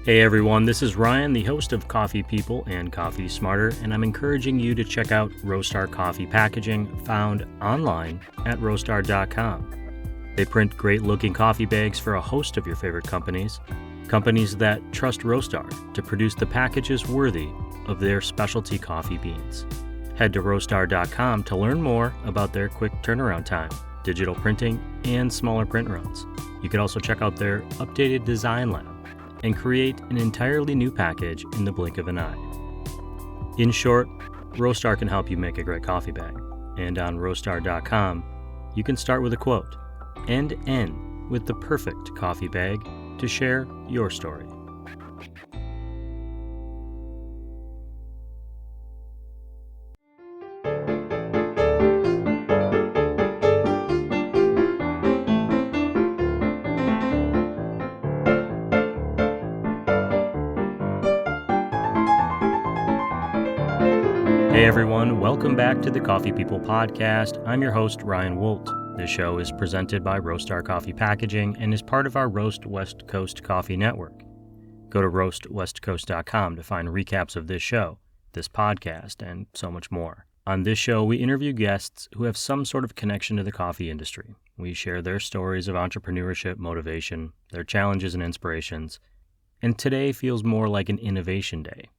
Hey everyone, this is Ryan, the host of Coffee People and Coffee Smarter, and I'm encouraging you to check out Roastar Coffee packaging found online at roastar.com. They print great-looking coffee bags for a host of your favorite companies that trust Roastar to produce the packages worthy of their specialty coffee beans. Head to roastar.com to learn more about their quick turnaround time, digital printing, and smaller print runs. You can also check out their updated design lab and create an entirely new package in the blink of an eye. In short, Roastar can help you make a great coffee bag. And on roastar.com, you can start with a quote and end with the perfect coffee bag to share your story. Hey everyone, welcome back to the Coffee People podcast. I'm your host, Ryan Woldt. This show is presented by Roastar Coffee Packaging and is part of our Roast West Coast Coffee Network. Go to roastwestcoast.com to find recaps of this show, this podcast, and so much more. On this show, we interview guests who have some sort of connection to the coffee industry. We share their stories of entrepreneurship, motivation, their challenges and inspirations, and today feels more like an innovation day.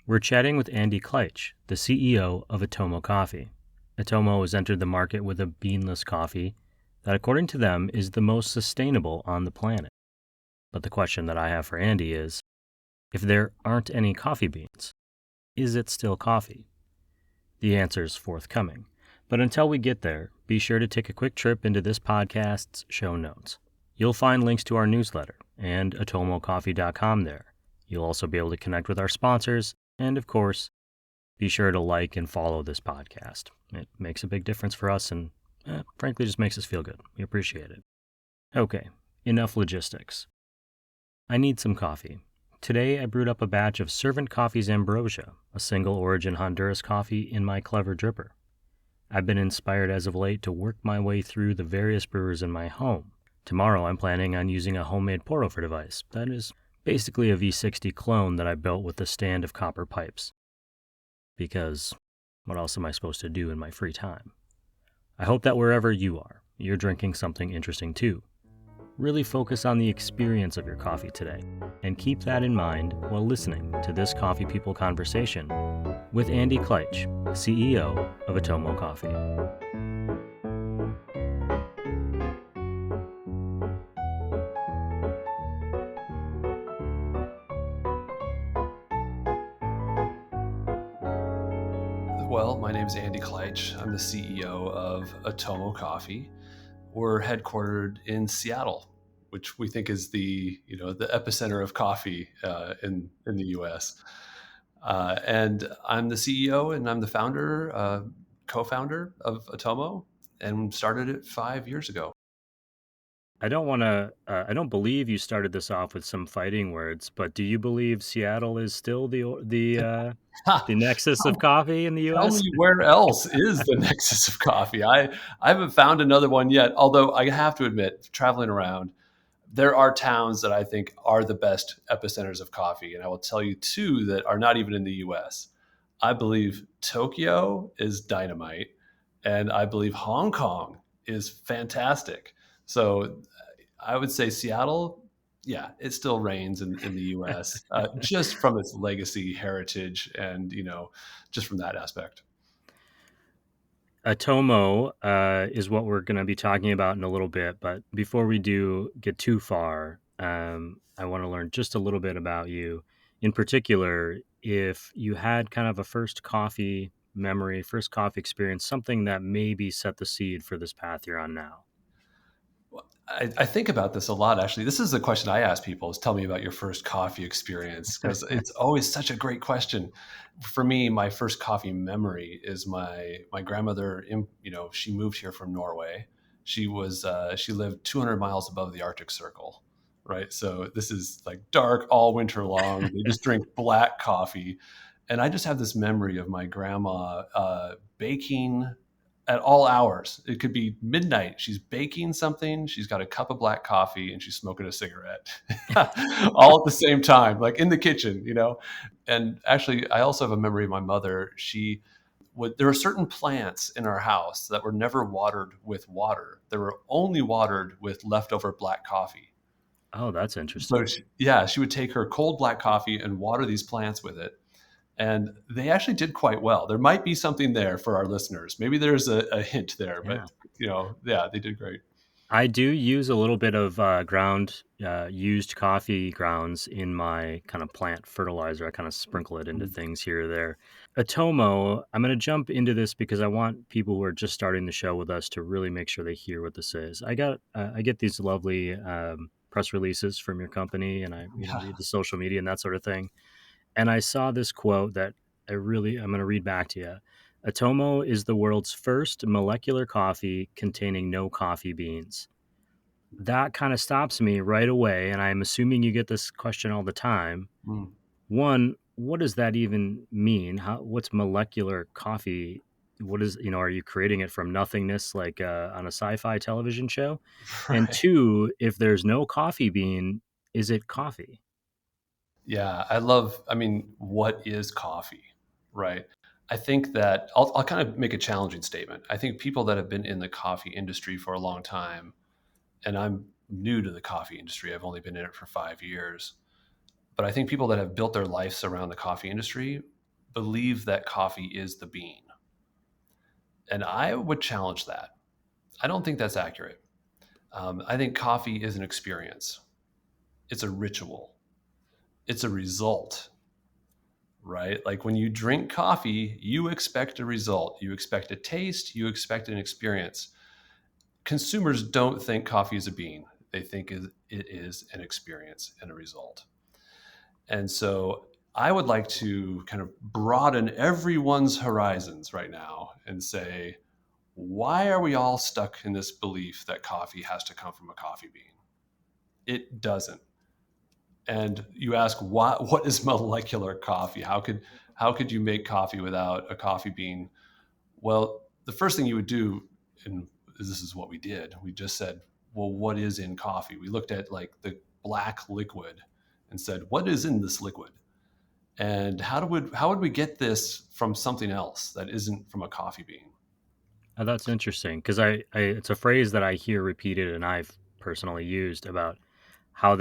We're chatting with Andy Kleitsch, the CEO of Atomo Coffee. Atomo has entered the market with a beanless coffee that, according to them, is the most sustainable on the planet. But the question that I have for Andy is, if there aren't any coffee beans, is it still coffee? The answer is forthcoming. But until we get there, be sure to take a quick trip into this podcast's show notes. You'll find links to our newsletter and atomocoffee.com there. You'll also be able to connect with our sponsors. And of course, be sure to like and follow this podcast. It makes a big difference for us and frankly just makes us feel good. We appreciate it. Okay, enough logistics. I need some coffee. Today I brewed up a batch of Servant Coffee's Ambrosia, a single origin Honduras coffee in my clever dripper. I've been inspired as of late to work my way through the various brewers in my home. Tomorrow I'm planning on using a homemade pour-over device that is basically a V60 clone that I built with a stand of copper pipes. Because what else am I supposed to do in my free time? I hope that wherever you are, you're drinking something interesting too. Really focus on the experience of your coffee today, and keep that in mind while listening to this Coffee People conversation with Andy Kleitsch, CEO of Atomo Coffee. Well, my name is Andy Kleitsch. I'm the CEO of Atomo Coffee. We're headquartered in Seattle, which we think is the epicenter of coffee in the U.S. And I'm the CEO and I'm the founder, co-founder of Atomo, and started it 5 years ago. I don't believe you started this off with some fighting words, but do you believe Seattle is still the nexus of coffee in the Tell U.S.? me where else is the nexus of coffee. I haven't found another one yet, although I have to admit, traveling around, there are towns that I think are the best epicenters of coffee. And I will tell you two that are not even in the US. I believe Tokyo is dynamite, and I believe Hong Kong is fantastic. So I would say Seattle, yeah, it still reigns in the US, just from its legacy, heritage, and, just from that aspect. Atomo is what we're going to be talking about in a little bit, but before we do get too far, I want to learn just a little bit about you. In particular, if you had kind of a first coffee memory, first coffee experience, something that maybe set the seed for this path you're on now. I think about this a lot, actually. This is a question I ask people is tell me about your first coffee experience, because it's always such a great question. For me, my first coffee memory is my grandmother, she moved here from Norway. She lived 200 miles above the Arctic Circle, right? So this is like dark all winter long. They just drink black coffee. And I just have this memory of my grandma baking at all hours. It could be midnight. She's baking something. She's got a cup of black coffee and she's smoking a cigarette all at the same time, like in the kitchen, you know? And actually, I also have a memory of my mother. There were certain plants in our house that were never watered with water. They were only watered with leftover black coffee. Oh, that's So interesting. she would take her cold black coffee and water these plants with it. And they actually did quite well. There might be something there for our listeners. Maybe there's a hint there, Yeah. but yeah, they did great. I do use a little bit of ground used coffee grounds in my kind of plant fertilizer. I kind of sprinkle it into Mm. things here or there. Atomo, I'm going to jump into this because I want people who are just starting the show with us to really make sure they hear what this is. I get these lovely press releases from your company, and I Yeah. read the social media and that sort of thing. And I saw this quote that I'm going to read back to you. Atomo is the world's first molecular coffee containing no coffee beans. That kind of stops me right away, and I'm assuming you get this question all the time. Mm. One, what does that even mean? What's molecular coffee? What is, are you creating it from nothingness like on a sci-fi television show? And Right. two, if there's no coffee bean, is it coffee? Yeah, I mean, what is coffee, right? I think that I'll kind of make a challenging statement. I think people that have been in the coffee industry for a long time, and I'm new to the coffee industry, I've only been in it for 5 years, but I think people that have built their lives around the coffee industry believe that coffee is the bean. And I would challenge that. I don't think that's accurate. I think coffee is an experience, it's a ritual, it's a result, right? Like when you drink coffee, you expect a result, you expect a taste, you expect an experience. Consumers don't think coffee is a bean, they think it is an experience and a result. And so I would like to kind of broaden everyone's horizons right now and say, why are we all stuck in this belief that coffee has to come from a coffee bean? It doesn't. And you ask, what is molecular coffee? How could you make coffee without a coffee bean? Well, the first thing you would do, and this is what we did, we just said, well, what is in coffee? We looked at like the black liquid and said, what is in this liquid? And how would we get this from something else that isn't from a coffee bean? Oh, that's interesting because it's a phrase that I hear repeated and I've personally used about how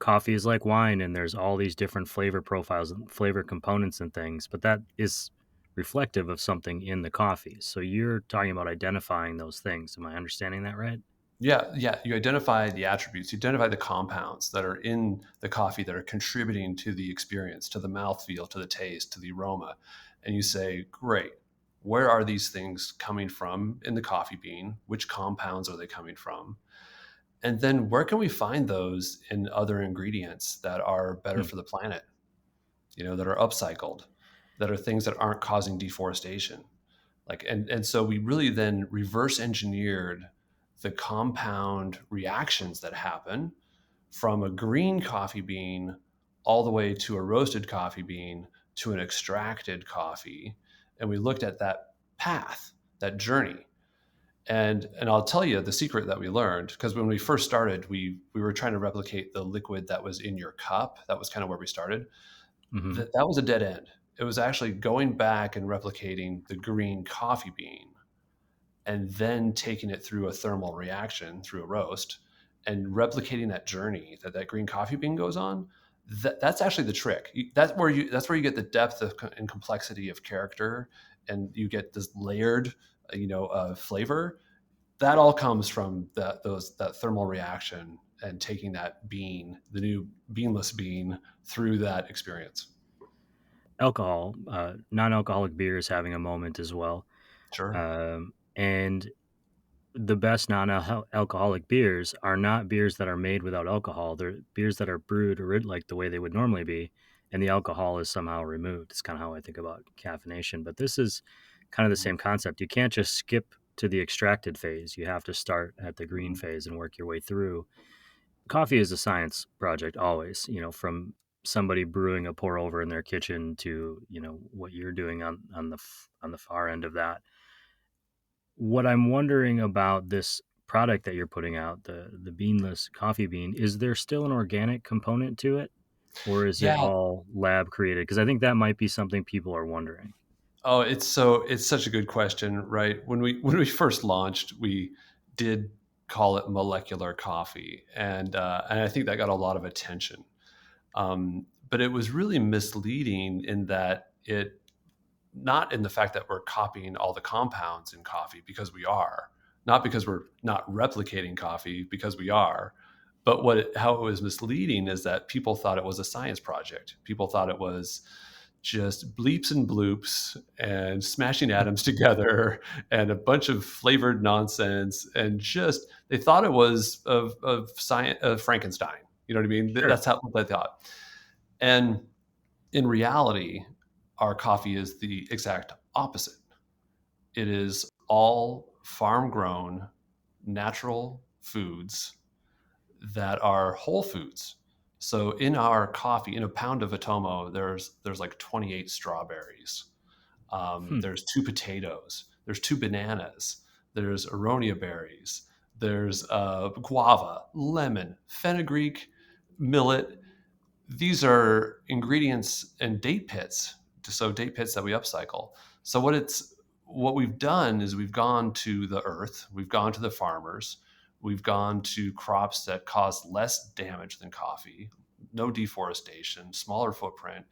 coffee is like wine and there's all these different flavor profiles and flavor components and things, but that is reflective of something in the coffee. So you're talking about identifying those things. Am I understanding that right? Yeah, yeah. You identify the attributes, you identify the compounds that are in the coffee that are contributing to the experience, to the mouthfeel, to the taste, to the aroma. And you say, great, where are these things coming from in the coffee bean? Which compounds are they coming from? And then where can we find those in other ingredients that are better Hmm. for the planet, that are upcycled, that are things that aren't causing deforestation? And so we really then reverse engineered the compound reactions that happen from a green coffee bean all the way to a roasted coffee bean to an extracted coffee, and we looked at that path, that journey. And I'll tell you the secret that we learned, because when we first started, we were trying to replicate the liquid that was in your cup. That was kind of where we started. Hmm. That was a dead end. It was actually going back and replicating the green coffee bean and then taking it through a thermal reaction through a roast and replicating that journey that green coffee bean goes on. That's actually the trick. That's where you get the depth and complexity of character, and you get this layered flavor. That all comes from that thermal reaction and taking that bean, the new beanless bean, through that experience. Alcohol, non-alcoholic beer is having a moment as well. Sure. And the best non-alcoholic beers are not beers that are made without alcohol. They're beers that are brewed like the way they would normally be, and the alcohol is somehow removed. It's kind of how I think about caffeination. But this is kind of the same concept. You can't just skip to the extracted phase. You have to start at the green Mhm. phase and work your way through. Coffee is a science project always, from somebody brewing a pour over in their kitchen to, what you're doing on the far end of that. what I'm wondering about this product that you're putting out, the beanless coffee bean, is there still an organic component to it, or is it Yeah. all lab created? Because I think that might be something people are wondering. Oh, it's such a good question, right? When we first launched, we did call it molecular coffee, and I think that got a lot of attention. But it was really misleading in that it not in the fact that we're copying all the compounds in coffee, because we are, not because we're not replicating coffee, because we are. But how it was misleading is that people thought it was a science project. People thought it was just bleeps and bloops and smashing atoms together and a bunch of flavored nonsense, and just they thought it was of science, Frankenstein. You know what I mean? Sure. That's how they thought. And in reality, our coffee is the exact opposite. It is all farm grown, natural foods that are whole foods. So in our coffee, in a pound of Atomo, there's like 28 strawberries. Hmm. There's two potatoes. There's two bananas. There's aronia berries. There's guava, lemon, fenugreek, millet. These are ingredients and date pits. So date pits that we upcycle. So what we've done is we've gone to the earth, we've gone to the farmers, we've gone to crops that cause less damage than coffee, no deforestation, smaller footprint,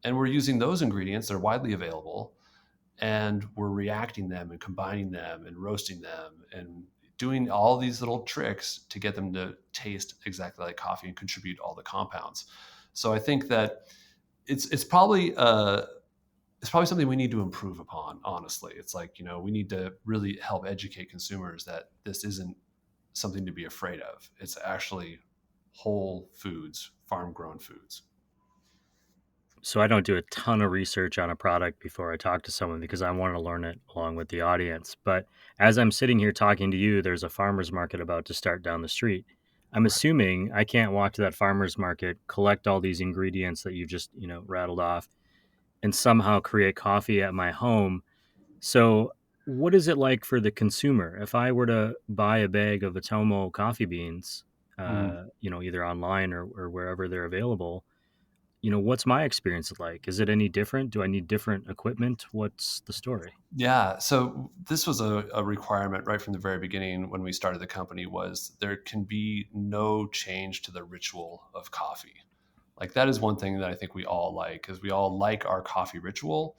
and we're using those ingredients that are widely available, and we're reacting them and combining them and roasting them and doing all these little tricks to get them to taste exactly like coffee and contribute all the compounds. So I think that it's probably it's probably something we need to improve upon. Honestly, it's like, we need to really help educate consumers that this isn't something to be afraid of. It's actually whole foods, farm grown foods. So I don't do a ton of research on a product before I talk to someone because I want to learn it along with the audience. But as I'm sitting here talking to you, there's a farmer's market about to start down the street. I'm Right. assuming I can't walk to that farmer's market, collect all these ingredients that you just, rattled off, and somehow create coffee at my home. So what is it like for the consumer? If I were to buy a bag of Atomo coffee beans, Mm. either online or wherever they're available, what's my experience like? Is it any different? Do I need different equipment? What's the story? Yeah. So this was a requirement right from the very beginning when we started the company, was there can be no change to the ritual of coffee. Like, that is one thing that I think we all like, is we all like our coffee ritual.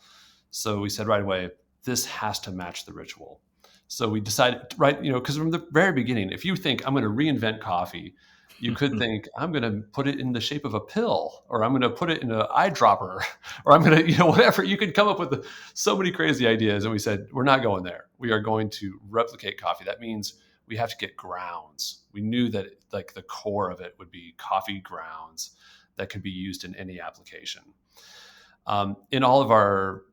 So we said right away, this has to match the ritual. So we decided, right, because from the very beginning, if you think I'm going to reinvent coffee, you could think I'm going to put it in the shape of a pill, or I'm going to put it in an eyedropper, or I'm going to, whatever. You could come up with so many crazy ideas. And we said, we're not going there. We are going to replicate coffee. That means we have to get grounds. We knew that like the core of it would be coffee grounds that could be used in any application. In all of our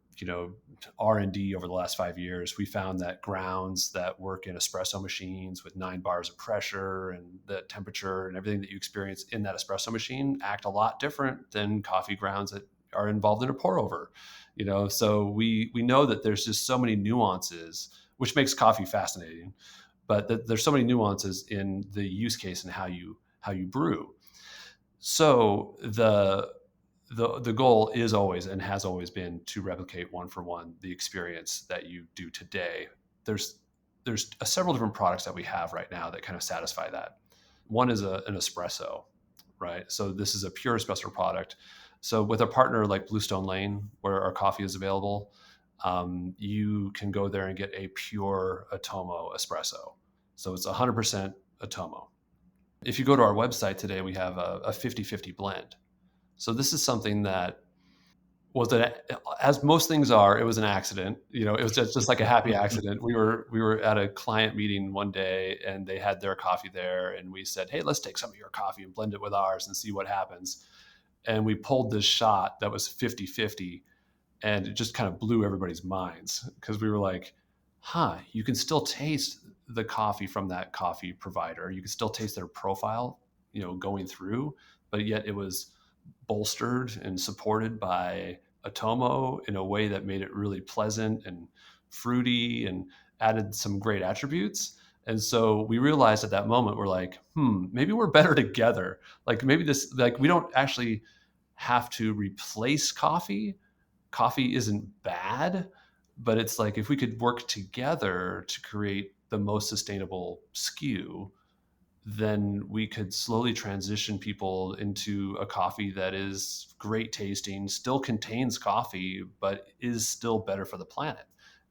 R&D over the last 5 years, we found that grounds that work in espresso machines with 9 bars of pressure and the temperature and everything that you experience in that espresso machine act a lot different than coffee grounds that are involved in a pour over. So we know that there's just so many nuances, which makes coffee fascinating, but there's so many nuances in the use case and how you brew. So the goal is always and has always been to replicate one for one the experience that you do today. There's several different products that we have right now that kind of satisfy that. One is an espresso, right? So this is a pure espresso product. So with a partner like Bluestone Lane, where our coffee is available, you can go there and get a pure Atomo espresso. So it's 100% Atomo. If you go to our website today, we have a 50-50 blend. So this is something that as most things are, it was an accident. It was just like a happy accident. We were at a client meeting one day, and they had their coffee there, and we said, "Hey, let's take some of your coffee and blend it with ours and see what happens." And we pulled this shot that was 50-50, and it just kind of blew everybody's minds, because we were like, you can still taste the coffee from that coffee provider. You can still taste their profile, going through, but yet it was bolstered and supported by Atomo in a way that made it really pleasant and fruity. And added some great attributes. And so we realized at that moment, we're like, maybe we're better together. Like maybe this, like we don't actually have to replace coffee. Coffee isn't bad, but it's like if we could work together to create the most sustainable SKU, then we could slowly transition people into a coffee that is great tasting, still contains coffee, but is still better for the planet.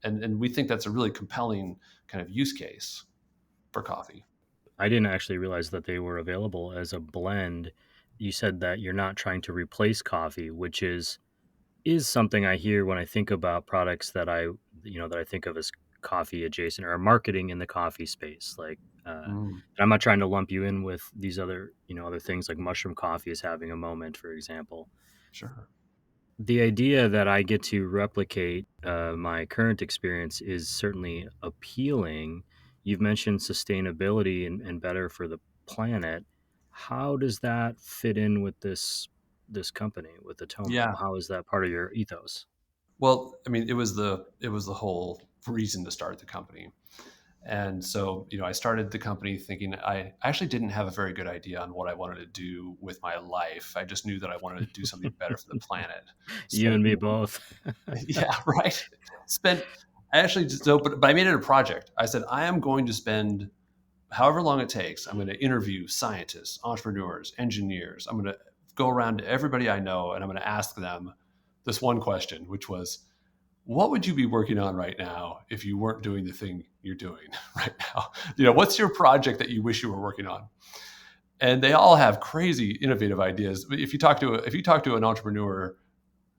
And we think that's a really compelling kind of use case for coffee. I didn't actually realize that they were available as a blend. You said that you're not trying to replace coffee, which is something I hear when I think about products that I think of as coffee adjacent or marketing in the coffee space. Like, Mm, and I'm not trying to lump you in with these other things like mushroom coffee is having a moment, for example. sure. The idea that I get to replicate my current experience is certainly appealing. You've mentioned sustainability and better for the planet. How does that fit in with this company with Atomo? Yeah. How is that part of your ethos? Well, I mean, it was the whole reason to start the company. And so, I started the company thinking I actually didn't have a very good idea on what I wanted to do with my life. I just knew that I wanted to do something better for the planet. You and Spent, me both. yeah, right. Spent, I actually, so, but I made it a project. I said, I am going to spend however long it takes. I'm going to interview scientists, entrepreneurs, engineers. I'm going to go around to everybody I know and I'm going to ask them this one question, which was, what would you be working on right now if you weren't doing the thing you're doing right now? What's your project that you wish you were working on? And they all have crazy innovative ideas. If you talk to an entrepreneur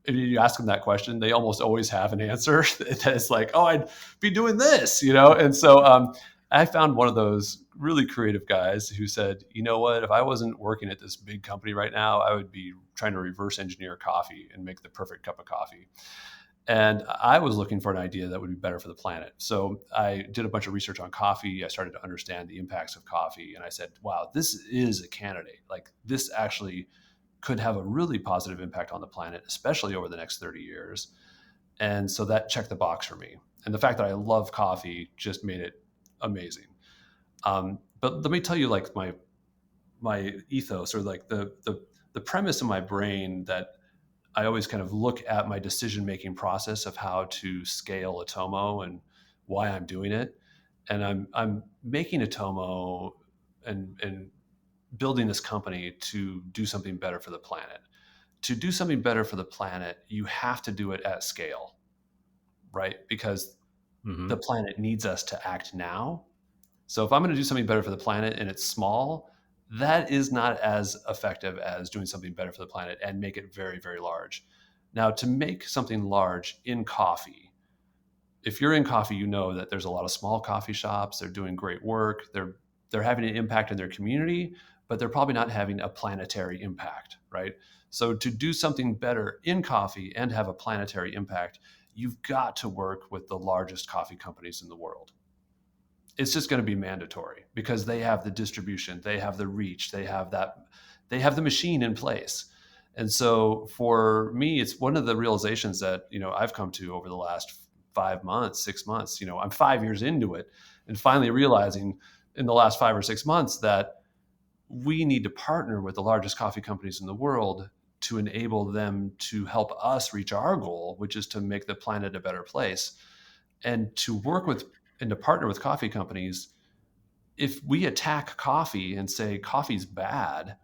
and you ask them that question, they almost always have an answer that's like, oh, I'd be doing this. And so I found one of those really creative guys who said, you know what, if I wasn't working at this big company right now, I would be trying to reverse engineer coffee and make the perfect cup of coffee. And I was looking for an idea that would be better for the planet. So I did a bunch of research on coffee. I started to understand the impacts of coffee. And I said, wow, this is a candidate. Like this actually could have a really positive impact on the planet, especially over the next 30 years. And so that checked the box for me. And the fact that I love coffee just made it amazing. But let me tell you, like my ethos or like the premise in my brain that I always kind of look at my decision making process of how to scale Atomo and why I'm doing it. And I'm making Atomo and building this company to do something better for the planet. To do something better for the planet, you have to do it at scale, right? Because Hmm. the planet needs us to act now. So if I'm going to do something better for the planet and it's small, that is not as effective as doing something better for the planet and make it very, very large. Now, to make something large in coffee, if you're in coffee, you know that there's a lot of small coffee shops. They're doing great work. They're having an impact in their community, but they're probably not having a planetary impact, right? So to do something better in coffee and have a planetary impact, you've got to work with the largest coffee companies in the world. It's just going to be mandatory because they have the distribution, they have the reach, they have the machine in place. And so for me, it's one of the realizations that, I've come to over the last 5 months, 6 months. I'm 5 years into it and finally realizing in the last 5 or 6 months that we need to partner with the largest coffee companies in the world to enable them to help us reach our goal, which is to make the planet a better place. And to work with and to partner with coffee companies, if we attack coffee and say coffee's bad,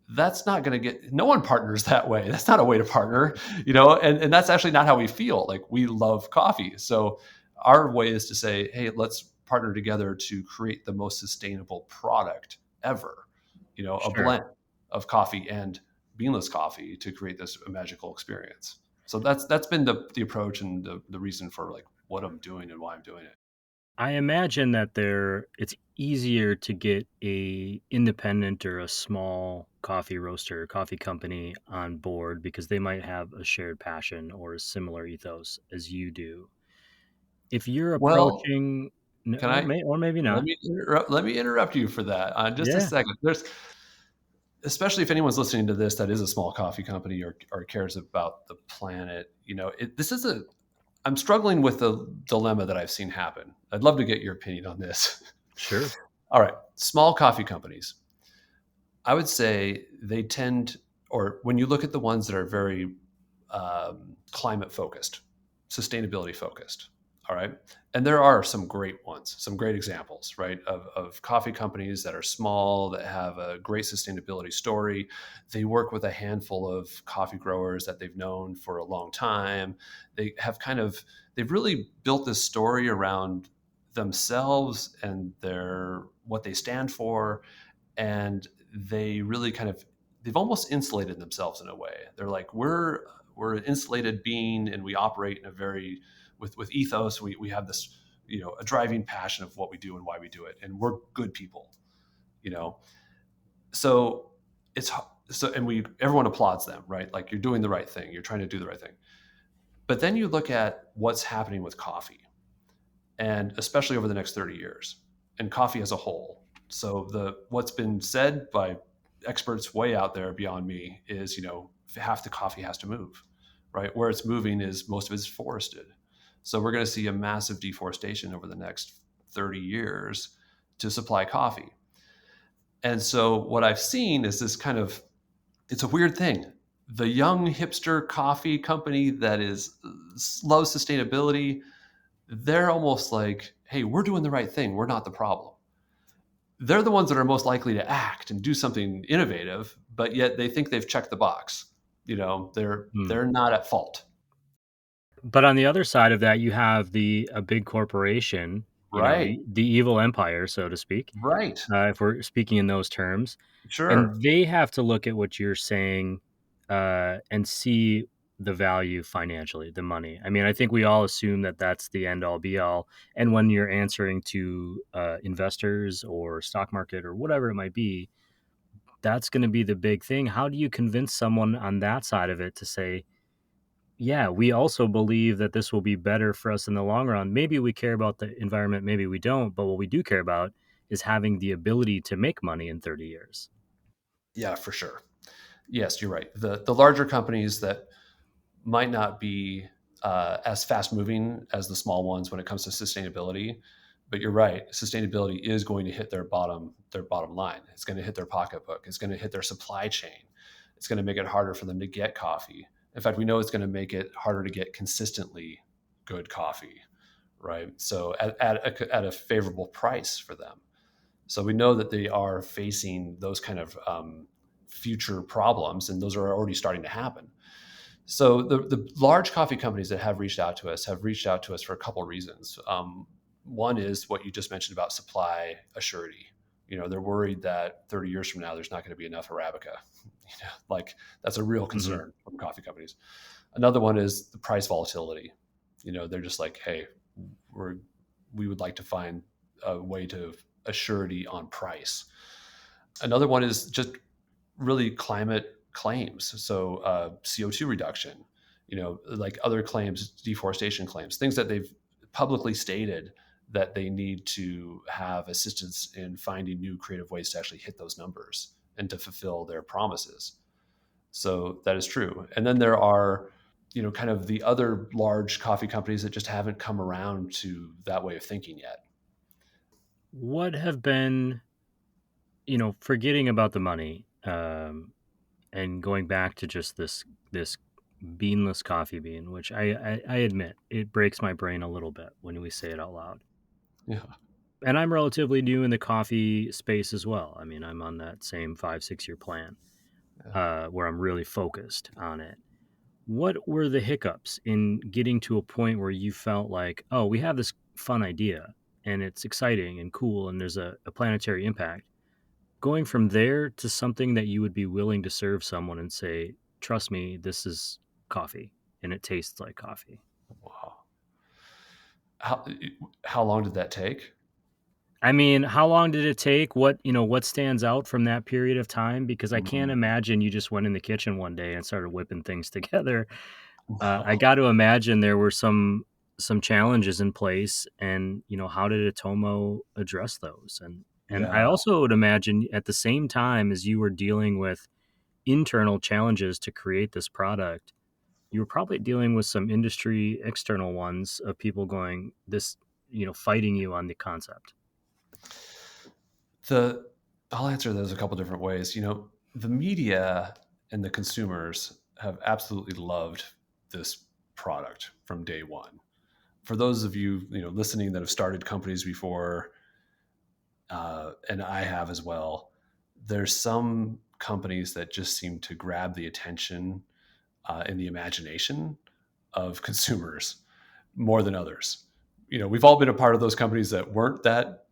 that's not going to get, no one partners that way. That's not a way to partner, and that's actually not how we feel. Like we love coffee. So our way is to say, hey, let's partner together to create the most sustainable product ever, a Sure. blend of coffee and beanless coffee to create this magical experience. So that's been the approach and the reason for like what I'm doing and why I'm doing it. I imagine that it's easier to get a independent or a small coffee roaster, coffee company on board because they might have a shared passion or a similar ethos as you do. If you're Well, approaching, can I or maybe let not. me interrupt you for that just a Yeah. second. There's, especially if anyone's listening to this that is a small coffee company or cares about the planet, this is I'm struggling with the dilemma that I've seen happen. I'd love to get your opinion on this. Sure. All right, small coffee companies. I would say they tend, or when you look at the ones that are very climate focused, sustainability focused. All right. And there are some great ones, some great examples, right, of coffee companies that are small, that have a great sustainability story. They work with a handful of coffee growers that they've known for a long time. They have they've really built this story around themselves and what they stand for. And they really they've almost insulated themselves in a way. They're like, we're an insulated being, and we operate in a very with ethos. We have this, a driving passion of what we do and why we do it, and we're good people, you know. So it's and everyone applauds them, right? Like, you're doing the right thing, you're trying to do the right thing. But then you look at what's happening with coffee, and especially over the next 30 years, and coffee as a whole. So what's been said by experts way out there beyond me is, half the coffee has to move, right? Where it's moving is most of it's forested. So we're going to see a massive deforestation over the next 30 years to supply coffee. And so what I've seen is it's a weird thing. The young hipster coffee company that loves sustainability, they're almost like, hey, we're doing the right thing, we're not the problem. They're the ones that are most likely to act and do something innovative, but yet they think they've checked the box. They're not at fault. But on the other side of that, you have a big corporation, Right. the evil empire, so to speak, Right. if we're speaking in those terms. Sure. And they have to look at what you're saying and see the value financially, the money. I mean, I think we all assume that that's the end all be all. And when you're answering to investors or stock market or whatever it might be, that's going to be the big thing. How do you convince someone on that side of it to say, yeah, we also believe that this will be better for us in the long run. Maybe we care about the environment, maybe we don't, but what we do care about is having the ability to make money in 30 years. Yeah, for sure. Yes, you're right. The larger companies that might not be as fast moving as the small ones when it comes to sustainability, but you're right. Sustainability is going to hit their bottom line. It's going to hit their pocketbook. It's going to hit their supply chain. It's going to make it harder for them to get coffee. In fact, we know it's going to make it harder to get consistently good coffee, right? So at a favorable price for them. So we know that they are facing those kind of future problems, and those are already starting to happen. So the large coffee companies that have reached out to us for a couple of reasons. One is what you just mentioned about supply assurity. They're worried that 30 years from now, there's not going to be enough Arabica. Like, that's a real concern from coffee companies. Another one is the price volatility. They're just like, hey, we would like to find a way to assurity on price. Another one is just really climate claims. So CO2 reduction, like other claims, deforestation claims, things that they've publicly stated that they need to have assistance in finding new creative ways to actually hit those numbers and to fulfill their promises. So that is true. And then there are, kind of the other large coffee companies that just haven't come around to that way of thinking yet. What have been, forgetting about the money and going back to just this beanless coffee bean, which I admit it breaks my brain a little bit when we say it out loud. Yeah. And I'm relatively new in the coffee space as well. I mean, I'm on that same 5-6 year plan where I'm really focused on it. What were the hiccups in getting to a point where you felt like, oh, we have this fun idea and it's exciting and cool and there's a planetary impact? Going from there to something that you would be willing to serve someone and say, trust me, this is coffee and it tastes like coffee. Wow. How how long did that take? I mean, how long did it take? What stands out from that period of time? Because I can't Mm, imagine you just went in the kitchen one day and started whipping things together. I no. got to imagine there were some challenges in place, and how did Atomo address those? And I Yeah. also would imagine at the same time as you were dealing with internal challenges to create this product, you were probably dealing with some industry external ones of people going this, fighting you on the concept. I'll answer those a couple different ways. The media and the consumers have absolutely loved this product from day one. For those of you, listening that have started companies before, and I have as well, there's some companies that just seem to grab the attention and the imagination of consumers more than others. We've all been a part of those companies that weren't that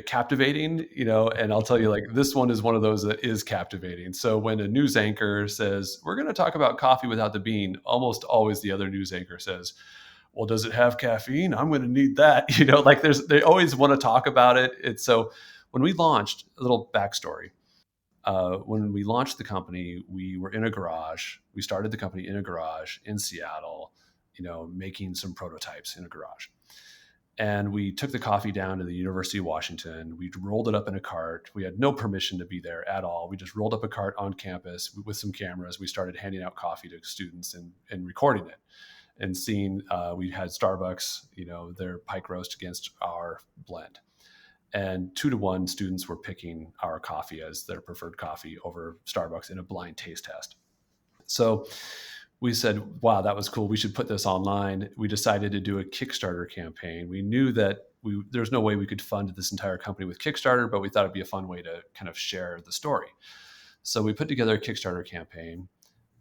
captivating, and I'll tell you, like, this one is one of those that is captivating. So when a news anchor says, we're going to talk about coffee without the bean, almost always the other news anchor says, well, does it have caffeine? I'm going to need that. Like they always want to talk about it. It's so when we launched, a little backstory, when we launched the company, we were in a garage. We started the company in a garage in Seattle, making some prototypes in a garage. And we took the coffee down to the University of Washington. We rolled it up in a cart. We had no permission to be there at all. We just rolled up a cart on campus with some cameras. We started handing out coffee to students and recording it. And seeing, we had Starbucks, their pike roast against our blend. And 2-to-1 students were picking our coffee as their preferred coffee over Starbucks in a blind taste test. So we said, wow, that was cool. We should put this online. We decided to do a Kickstarter campaign. We knew that there's no way we could fund this entire company with Kickstarter, but we thought it'd be a fun way to kind of share the story. So we put together a Kickstarter campaign,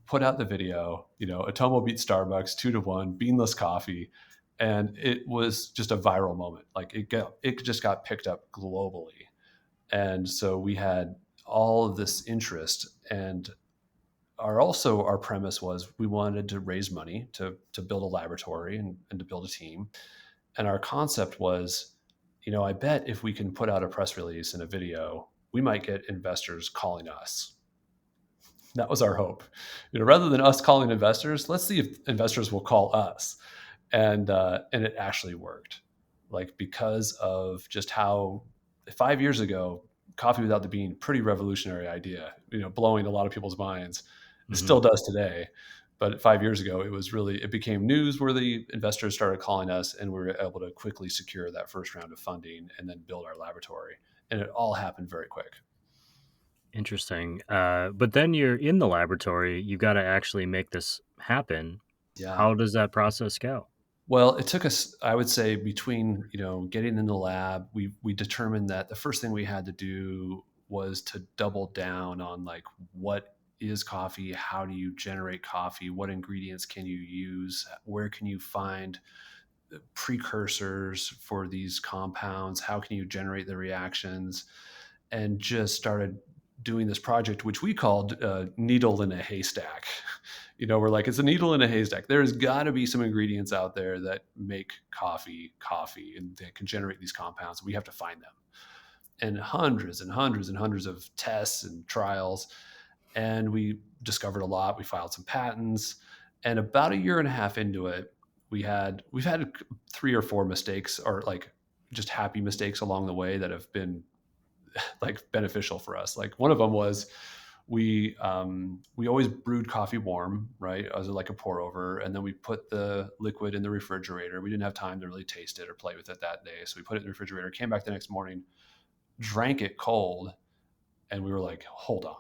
put out the video, Atomo beat Starbucks 2-to-1, beanless coffee. And it was just a viral moment. Like it just got picked up globally. And so we had all of this interest, and our premise was we wanted to raise money to build a laboratory and to build a team. And our concept was, I bet if we can put out a press release and a video, we might get investors calling us. That was our hope. Rather than us calling investors, let's see if investors will call us. And it actually worked, like, because of just how 5 years ago, coffee without the bean, pretty revolutionary idea, blowing a lot of people's minds. It still does today. But 5 years ago, it became newsworthy. Investors started calling us, and we were able to quickly secure that first round of funding and then build our laboratory. And it all happened very quick. Interesting. But then you're in the laboratory, you got to actually make this happen. Yeah. How does that process go? Well, it took us, I would say, between, getting in the lab, we determined that the first thing we had to do was to double down on, like, what is coffee? How do you generate coffee? What ingredients can you use? Where can you find precursors for these compounds? How can you generate the reactions? And just started doing this project, which we called needle in a haystack. We're like, it's a needle in a haystack. There's got to be some ingredients out there that make coffee, and that can generate these compounds. We have to find them. And hundreds and hundreds and hundreds of tests and trials. And we discovered a lot. We filed some patents. And about 1.5 years into it, we've had 3 or 4 mistakes, or like just happy mistakes along the way that have been like beneficial for us. Like one of them was we always brewed coffee warm, right? As like a pour over. And then we put the liquid in the refrigerator. We didn't have time to really taste it or play with it that day. So we put it in the refrigerator, came back the next morning, drank it cold. And we were like, hold on,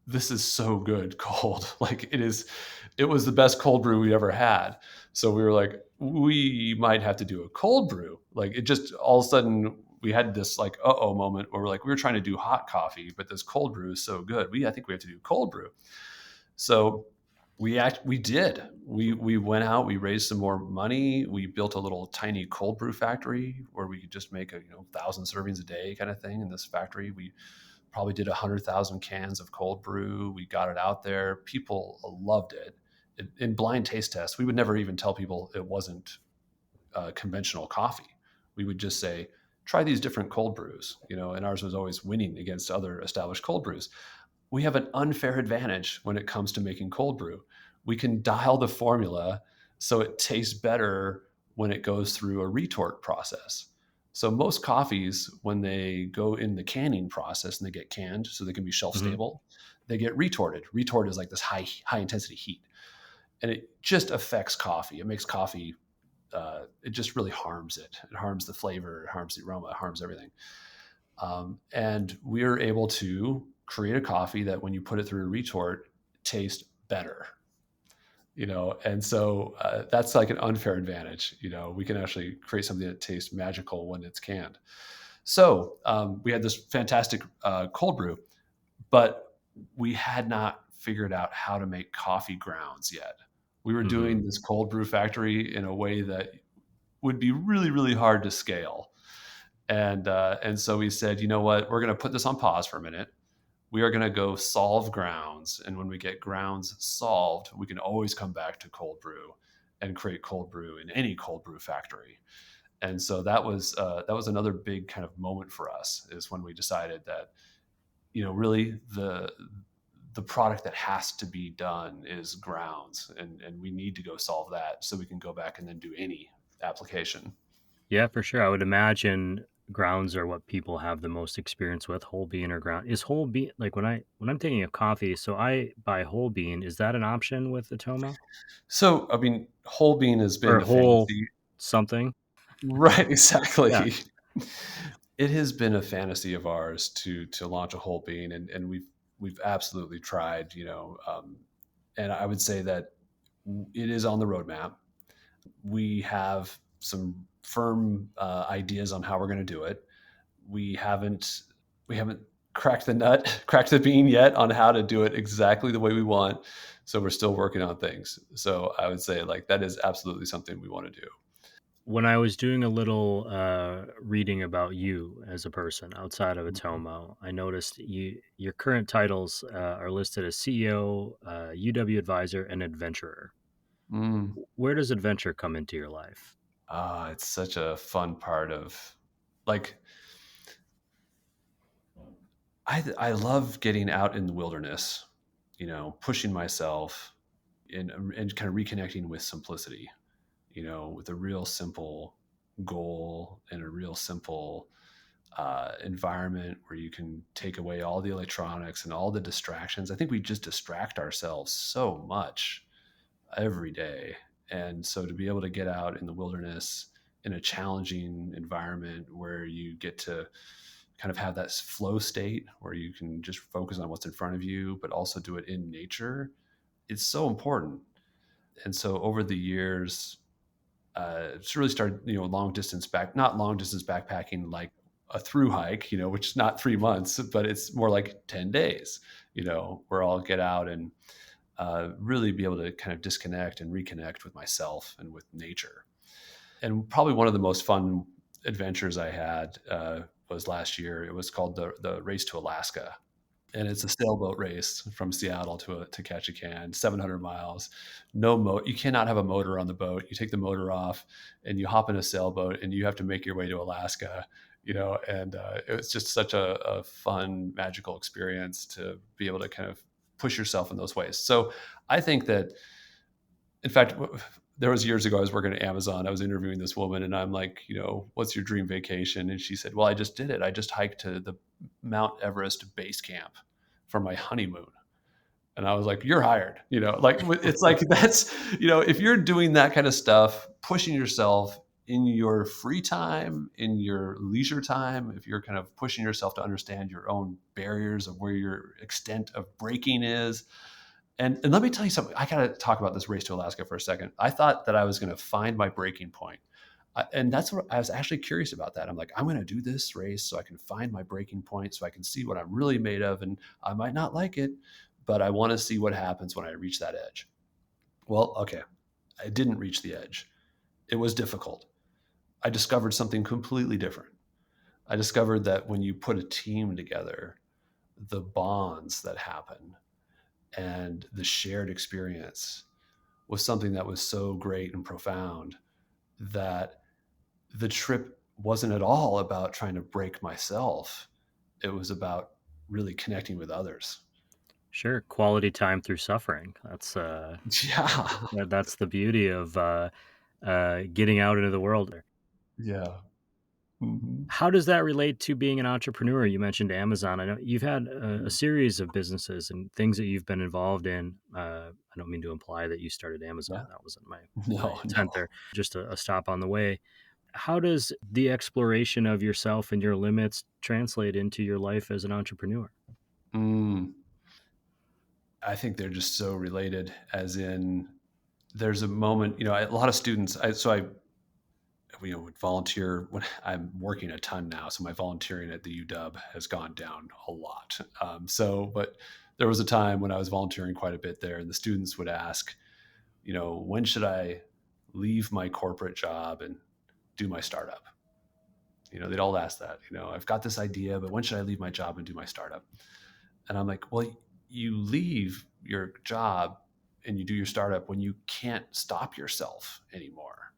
this is so good cold. Like it was the best cold brew we ever had. So we were like, we might have to do a cold brew. Like it just all of a sudden we had this like, uh-oh moment where we were trying to do hot coffee, but this cold brew is so good. I think we have to do cold brew. So we did. We went out, we raised some more money. We built a little tiny cold brew factory where we could just make 1,000 servings a day kind of thing in this factory. We probably did 100,000 cans of cold brew. We got it out there. People loved it. In blind taste tests, we would never even tell people it wasn't conventional coffee. We would just say, try these different cold brews, and ours was always winning against other established cold brews. We have an unfair advantage when it comes to making cold brew. We can dial the formula so it tastes better when it goes through a retort process. So most coffees, when they go in the canning process and they get canned so they can be shelf stable, they get retorted. Retort is like this high intensity heat. and it just affects coffee. It makes coffee, it just really harms it. It harms the flavor, it harms the aroma, it harms everything. And we are able to create a coffee that when you put it through a retort, tastes better. And so that's like an unfair advantage. We can actually create something that tastes magical when it's canned. So we had this fantastic cold brew, but we had not figured out how to make coffee grounds yet. We were doing this cold brew factory in a way that would be really, really hard to scale. And so we said, you know what, we're going to put this on pause for a minute. We are going to go solve grounds. And when we get grounds solved, we can always come back to cold brew and create cold brew in any cold brew factory. And so that was another big kind of moment for us, is when we decided that, really the product that has to be done is grounds, and we need to go solve that so we can go back and then do any application. Yeah, for sure. I would imagine grounds are what people have the most experience with. Whole bean or ground. Is whole bean, like when I'm thinking of coffee, so I buy whole bean. Is that an option with Atomo? So, I mean, whole bean has Or been a whole fantasy. something? Right, Yeah. exactly. It has been a fantasy of ours to launch a whole bean, and we've absolutely tried, and I would say that it is on the roadmap. We have some firm ideas on how we're going to do it. We haven't cracked the bean yet on how to do it exactly the way we want. So we're still working on things. So I would say, like, that is absolutely something we want to do. When I was doing a little reading about you as a person outside of Atomo, I noticed your current titles are listed as CEO, UW advisor, and adventurer. Mm. Where does adventure come into your life? It's such a fun part of, like, I love getting out in the wilderness, pushing myself and kind of reconnecting with simplicity, with a real simple goal and a real simple environment where you can take away all the electronics and all the distractions. I think we just distract ourselves so much every day. And so to be able to get out in the wilderness in a challenging environment where you get to kind of have that flow state where you can just focus on what's in front of you, but also do it in nature, it's so important. And so over the years, it's really started, not long distance backpacking, like a through hike, which is not 3 months, but it's more like 10 days, where I'll get out and really be able to kind of disconnect and reconnect with myself and with nature. And probably one of the most fun adventures I had was last year. It was called the Race to Alaska. And it's a sailboat race from Seattle to Ketchikan, 700 miles. You cannot have a motor on the boat. You take the motor off, and you hop in a sailboat, and you have to make your way to Alaska. And it was just such a fun, magical experience to be able to kind of push yourself in those ways. So I think that, in fact, there was years ago, I was working at Amazon. I was interviewing this woman, and I'm like, what's your dream vacation? And she said, well, I just did it. I just hiked to the Mount Everest base camp for my honeymoon. And I was like, you're hired. Like, it's like, that's, if you're doing that kind of stuff, pushing yourself in your free time, in your leisure time, if you're kind of pushing yourself to understand your own barriers of where your extent of breaking is. And let me tell you something. I got to talk about this Race to Alaska for a second. I thought that I was going to find my breaking point. And that's what I was actually curious about. That I'm like, I'm going to do this race so I can find my breaking point, so I can see what I'm really made of. And I might not like it, but I want to see what happens when I reach that edge. Well, okay, I didn't reach the edge. It was difficult. I discovered something completely different. I discovered that when you put a team together, the bonds that happen and the shared experience was something that was so great and profound that the trip wasn't at all about trying to break myself. It was about really connecting with others. Sure, quality time through suffering. Yeah. That's the beauty of getting out into the world. Yeah. Mhm. How does that relate to being an entrepreneur? You mentioned Amazon. I know you've had a Mm. series of businesses and things that you've been involved in. I don't mean to imply that you started Yeah. Amazon. That wasn't my No, intent no. there. Just a stop on the way. How does the exploration of yourself and your limits translate into your life as an entrepreneur? Mm. I think they're just so related, as in there's a moment, a lot of students, would volunteer when I'm working a ton now. So my volunteering at the UW has gone down a lot. But there was a time when I was volunteering quite a bit there, and the students would ask, when should I leave my corporate job and do my startup? They'd all ask that. I've got this idea, but when should I leave my job and do my startup? And I'm like, well, you leave your job and you do your startup when you can't stop yourself anymore.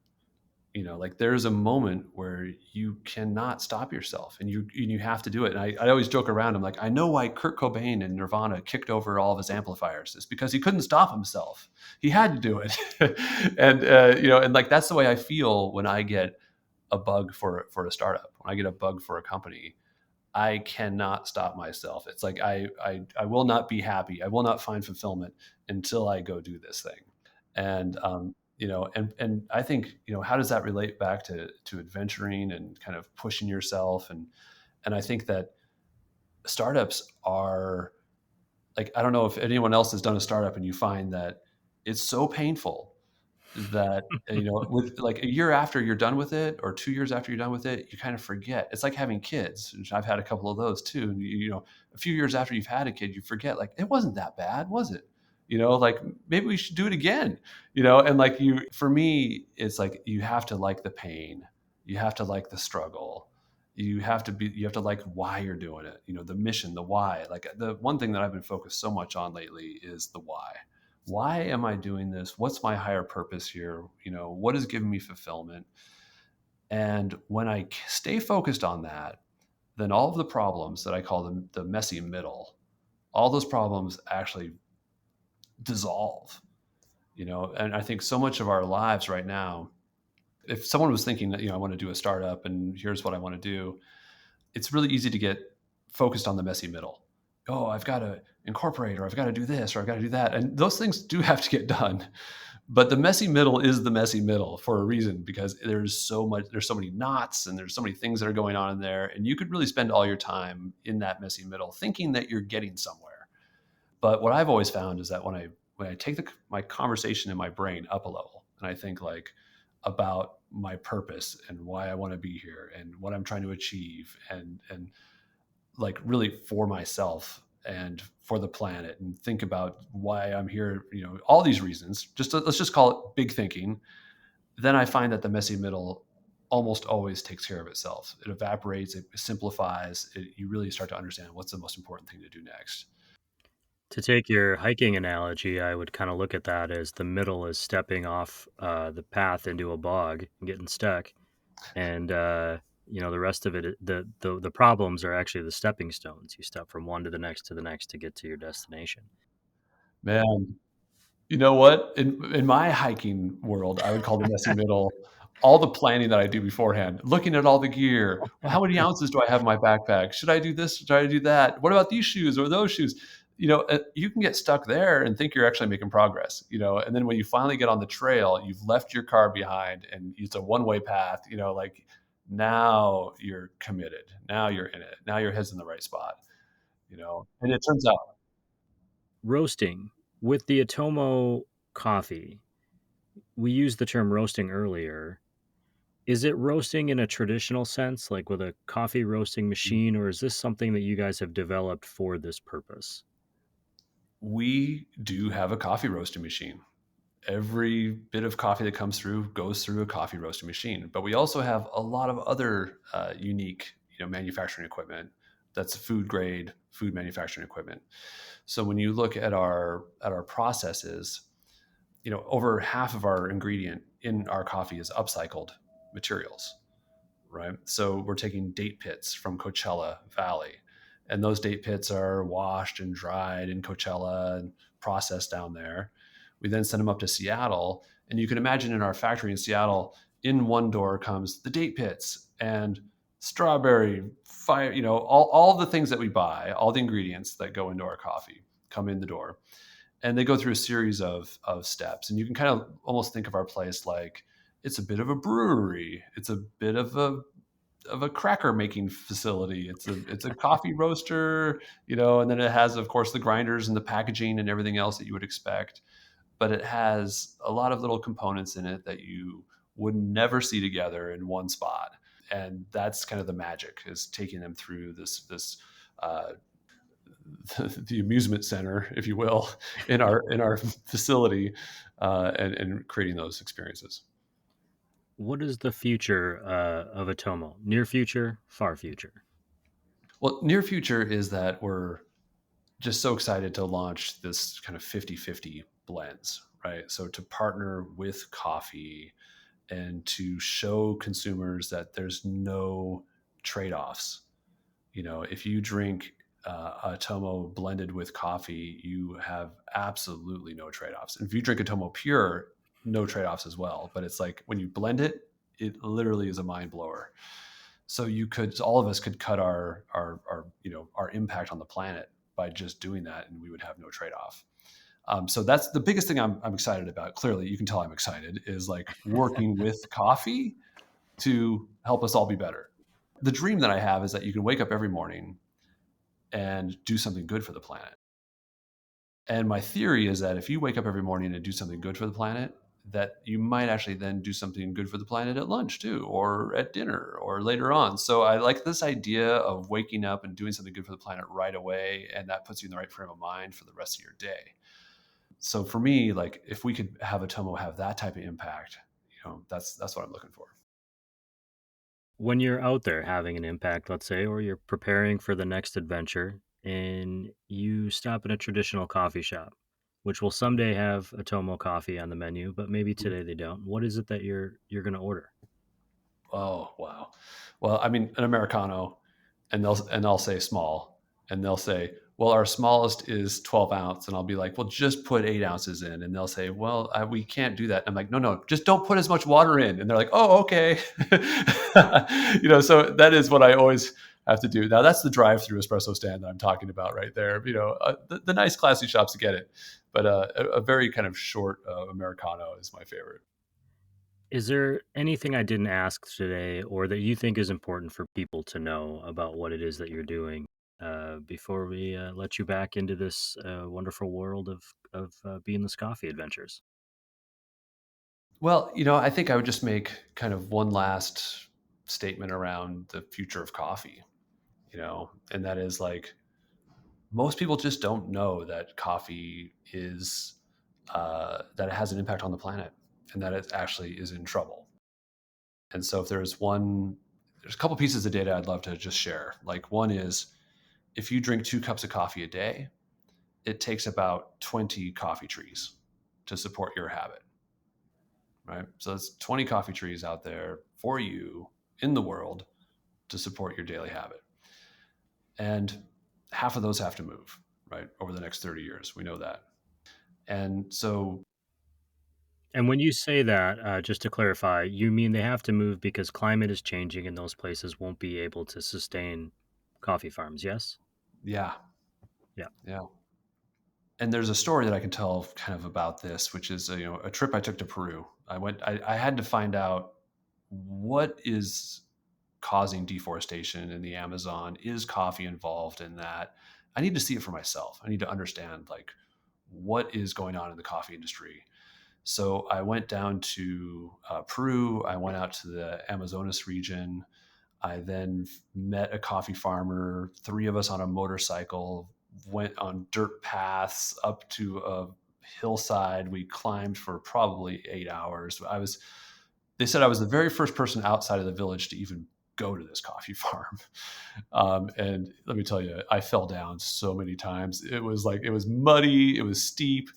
Like there's a moment where you cannot stop yourself, and you have to do it. And I always joke around. I'm like, I know why Kurt Cobain in Nirvana kicked over all of his amplifiers. It's because he couldn't stop himself. He had to do it. And like, that's the way I feel when I get a bug for a startup, when I get a bug for a company. I cannot stop myself. It's like I will not be happy. I will not find fulfillment until I go do this thing. And and I think, how does that relate back to adventuring and kind of pushing yourself? And I think that startups are, like, I don't know if anyone else has done a startup and you find that it's so painful that, with like a year after you're done with it, or 2 years after you're done with it, you kind of forget. It's like having kids, which I've had a couple of those too. And a few years after you've had a kid, you forget, like, it wasn't that bad, was it? Like, maybe we should do it again. And like, for me, it's like you have to like the pain, you have to like the struggle, you have to like why you're doing it, the mission, the why. Like, the one thing that I've been focused so much on lately is the why am I doing this? What's my higher purpose here? What is giving me fulfillment? And when I stay focused on that, then all of the problems that I call the messy middle, all those problems actually dissolve. And I think so much of our lives right now, if someone was thinking that, I want to do a startup and here's what I want to do, it's really easy to get focused on the messy middle. Oh, I've got to incorporate, or I've got to do this, or I've got to do that. And those things do have to get done. But the messy middle is the messy middle for a reason, because there's so many knots, and there's so many things that are going on in there. And you could really spend all your time in that messy middle thinking that you're getting somewhere. But what I've always found is that when I take my conversation in my brain up a level, and I think, like, about my purpose and why I want to be here and what I'm trying to achieve, and like, really for myself and for the planet, and think about why I'm here, all these reasons, let's just call it big thinking, then I find that the messy middle almost always takes care of itself. It evaporates, it simplifies, you really start to understand what's the most important thing to do next. To take your hiking analogy, I would kind of look at that as the middle is stepping off the path into a bog and getting stuck, and the rest of it, the problems are actually the stepping stones. You step from one to the next to get to your destination. Man, you know what? In my hiking world, I would call the messy middle all the planning that I do beforehand, looking at all the gear. Well, how many ounces do I have in my backpack? Should I do this? Should I do that? What about these shoes or those shoes? You can get stuck there and think you're actually making progress, and then when you finally get on the trail, you've left your car behind and it's a one-way path, like, now you're committed. Now you're in it. Now your head's in the right spot, and it turns out. Roasting with the Atomo coffee. We used the term roasting earlier. Is it roasting in a traditional sense, like with a coffee roasting machine, or is this something that you guys have developed for this purpose? We do have a coffee roasting machine. Every bit of coffee that comes through goes through a coffee roasting machine. But we also have a lot of other unique, manufacturing equipment that's food grade food manufacturing equipment. So when you look at our processes, over half of our ingredient in our coffee is upcycled materials, right? So we're taking date pits from Coachella Valley, and those date pits are washed and dried in Coachella and processed down there. We then send them up to Seattle, and you can imagine in our factory in Seattle, in one door comes the date pits and strawberry, fire, all the things that we buy, all the ingredients that go into our coffee come in the door. And they go through a series of steps. And you can kind of almost think of our place like it's a bit of a brewery. It's a bit of a cracker making facility. It's a coffee roaster, and then it has, of course, the grinders and the packaging and everything else that you would expect. But it has a lot of little components in it that you would never see together in one spot. And that's kind of the magic, is taking them through this uh, the amusement center, if you will, in our facility, and creating those experiences. What is the future of Atomo? Near future, far future? Well, near future is that we're just so excited to launch this kind of 50-50 blends, right? So to partner with coffee and to show consumers that there's no trade-offs. If you drink Atomo blended with coffee, you have absolutely no trade-offs. And if you drink Atomo pure, no trade-offs as well. But it's like when you blend it, it literally is a mind blower. So all of us could cut our impact on the planet by just doing that, and we would have no trade-off. So that's the biggest thing I'm excited about. Clearly, you can tell I'm excited, is like working with coffee to help us all be better. The dream that I have is that you can wake up every morning and do something good for the planet. And my theory is that if you wake up every morning and do something good for the planet, that you might actually then do something good for the planet at lunch too, or at dinner, or later on. So I like this idea of waking up and doing something good for the planet right away, and that puts you in the right frame of mind for the rest of your day. So for me, like if we could have Atomo have that type of impact, that's what I'm looking for. When you're out there having an impact, let's say, or you're preparing for the next adventure, and you stop at a traditional coffee shop, which will someday have Atomo coffee on the menu, but maybe today they don't. What is it that you're going to order? Oh, wow. Well, I mean, an Americano, and I'll say small, and they'll say, well, our smallest is 12 ounce. And I'll be like, well, just put 8 ounces in. And they'll say, well, we can't do that. And I'm like, no, just don't put as much water in. And they're like, oh, okay. So that is what I always have to do. Now that's the drive-through espresso stand that I'm talking about right there. The nice classy shops get it, but a very kind of short Americano is my favorite. Is there anything I didn't ask today or that you think is important for people to know about what it is that you're doing before we let you back into this wonderful world of Beanless Coffee adventures? Well, I think I would just make kind of one last statement around the future of coffee, and that is like most people just don't know that coffee is that it has an impact on the planet and that it actually is in trouble. And so if there's a couple pieces of data I'd love to just share. Like one is if you drink 2 cups of coffee a day, it takes about 20 coffee trees to support your habit. Right? So it's 20 coffee trees out there for you in the world to support your daily habit. And half of those have to move, right, over the next 30 years. We know that. And so, And when you say that, just to clarify, you mean they have to move because climate is changing and those places won't be able to sustain coffee farms, yes? yeah, Yeah. yeah. And there's a story that I can tell kind of about this, which is a trip I took to Peru. I had to find out what is causing deforestation in the Amazon. Is coffee involved in that? I need to see it for myself. I need to understand like what is going on in the coffee industry. So I went down to Peru. I went out to the Amazonas region. I then met a coffee farmer, 3 of us on a motorcycle, went on dirt paths up to a hillside. We climbed for probably 8 hours. They said I was the very first person outside of the village to even go to this coffee farm. And let me tell you, I fell down so many times. It was muddy, it was steep.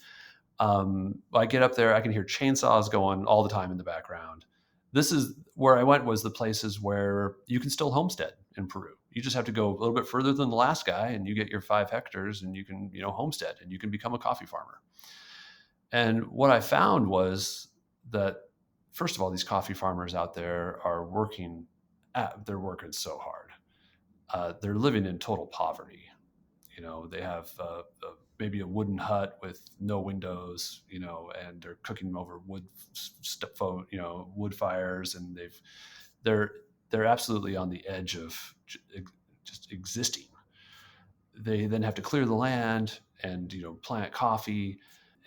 I get up there, I can hear chainsaws going all the time in the background. This is where I went, was the places where you can still homestead in Peru. You just have to go a little bit further than the last guy and you get your 5 hectares and you can, homestead and you can become a coffee farmer. And what I found was that, first of all, these coffee farmers out there are working they're working so hard. They're living in total poverty. They have maybe a wooden hut with no windows, and they're cooking over wood fires, and they're they're absolutely on the edge of just existing. They then have to clear the land and plant coffee,